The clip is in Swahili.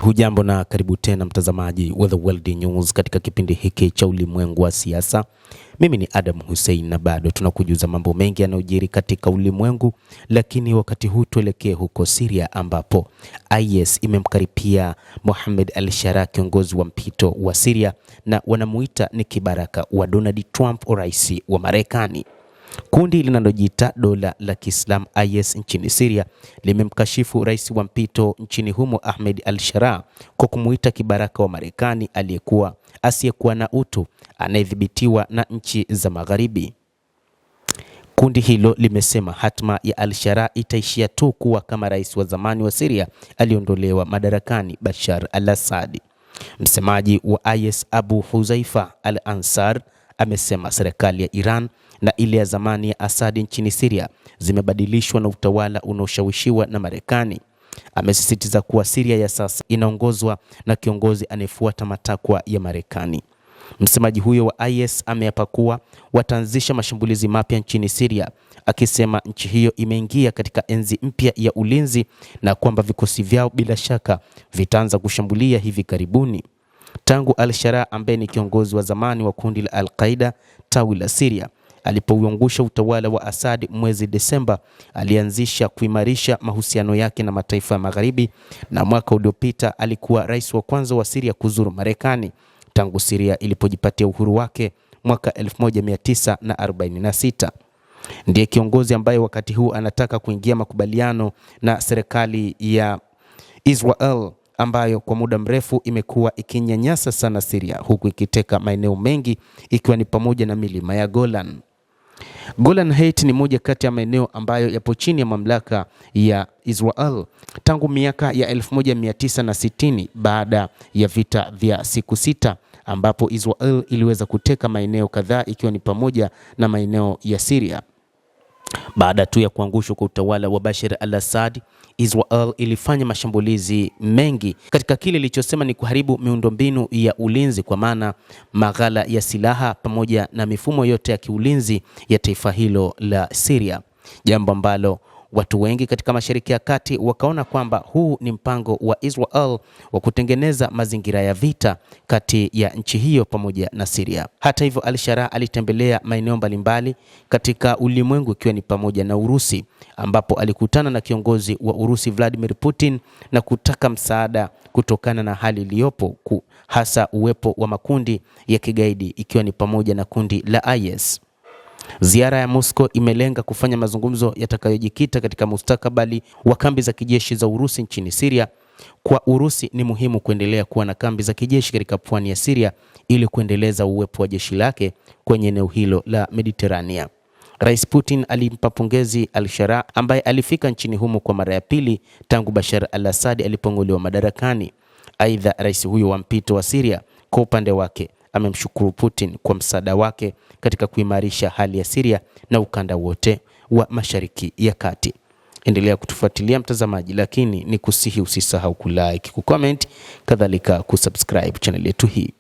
Hujambo na karibu tena mtazamaji wa The World News katika kipindi hiki cha ulimwengu wa siasa. Mimi ni Adam Hussein na bado tunakujuza mambo mengi yanayojiri katika ulimwengu, lakini wakati huu tuelekee huko Syria ambapo IS imemkaripia Mohamed al-Shara, kiongozi wa mpito wa Syria, na wanamuita ni kibaraka wa Donald Trump, rais wa Marekani. Kundi linalojiita dola la Kiislamu IS nchini Syria limemkashifu rais wa mpito nchini humo Ahmed al-Shara kwa kumuita kibaraka wa Marekani asiyekuwa na utu anayedhibitiwa na nchi za Magharibi. Kundi hilo limesema hatma ya al-Shara itaishia tu kuwa kama rais wa zamani wa Syria aliondolewa madarakani Bashar al-Assad. Msemaji wa IS Abu Huzaifa al-Ansar amesema serikali ya Iran na ile ya zamani ya Assad nchini Syria zimebadilishwa na utawala unaoshawishiwa na Marekani. Amesisitiza kuwa Syria ya sasa inaongozwa na kiongozi anayefuata matakwa ya Marekani. Msemaji huyo wa IS ameapa kuwa wataanzisha mashambulizi mapya nchini Syria, akisema nchi hiyo imeingia katika enzi mpya ya ulinzi na kwamba vikosi vyao bila shaka vitaanza kushambulia hivi karibuni. Tangu al-Shara ambaye ni kiongozi wa zamani wa kundi la Al-Qaeda tawi la Syria alipouangusha utawala wa Assad mwezi Desemba, alianzisha kuimarisha mahusiano yake na mataifa ya Magharibi, na mwaka uliopita alikuwa rais wa kwanza wa Syria kuzuru Marekani tangu Syria ilipojipatia uhuru wake mwaka 1946. Ndiye kiongozi ambaye wakati huu anataka kuingia makubaliano na serikali ya Israel ambayo kwa muda mrefu imekuwa ikinyanyasa sana Syria, huku ikiteka maeneo mengi ikiwa ni pamoja na milima ya Golan. Golan Heights ni moja kati ya maeneo ambayo yapo chini ya mamlaka ya Israel tangu miaka ya 1960 baada ya vita vya siku 6 ambapo Israel iliweza kuteka maeneo kadhaa ikiwa ni pamoja na maeneo ya Syria. Baada tu ya kuangushwa kwa utawala wa Bashar al-Assad, Israel ilifanya mashambulizi mengi katika kile ilichosema ni kuharibu miundombinu ya ulinzi, kwa maana maghala ya silaha pamoja na mifumo yote ya kiulinzi ya taifa hilo la Syria, jambo ambalo watu wengi katika Mashariki ya Kati wakaona kwamba huu ni mpango wa Israel wa kutengeneza mazingira ya vita kati ya nchi hiyo pamoja na Syria. Hata hivyo, al-Shara alitembelea maeneo mbalimbali katika ulimwengu ikiwa ni pamoja na Urusi, ambapo alikutana na kiongozi wa Urusi Vladimir Putin na kutaka msaada kutokana na hali iliyopo, hasa uwepo wa makundi ya kigaidi ikiwa ni pamoja na kundi la IS. Ziara ya Moscow imelenga kufanya mazungumzo yatakayojikita katika mustakabali wa kambi za kijeshi za Urusi nchini Syria. Kwa Urusi ni muhimu kuendelea kuwa na kambi za kijeshi katika pwani ya Syria ili kuendeleza uwepo wa jeshi lake kwenye eneo hilo la Mediterania. Rais Putin alimpa pongezi al-Shara ambaye alifika nchini humo kwa mara ya pili tangu Bashar al-Assad alipong'olewa madarakani. Aidha, rais huyo wa mpito wa Syria kwa upande wake amemshukuru Putin kwa msaada wake katika kuimarisha hali ya Syria na ukanda wote wa Mashariki ya Kati. Endelea kutufuatilia mtazamaji, lakini ni kusihi usisahau kulike, kucomment, kadhalika kusubscribe channel yetu hii.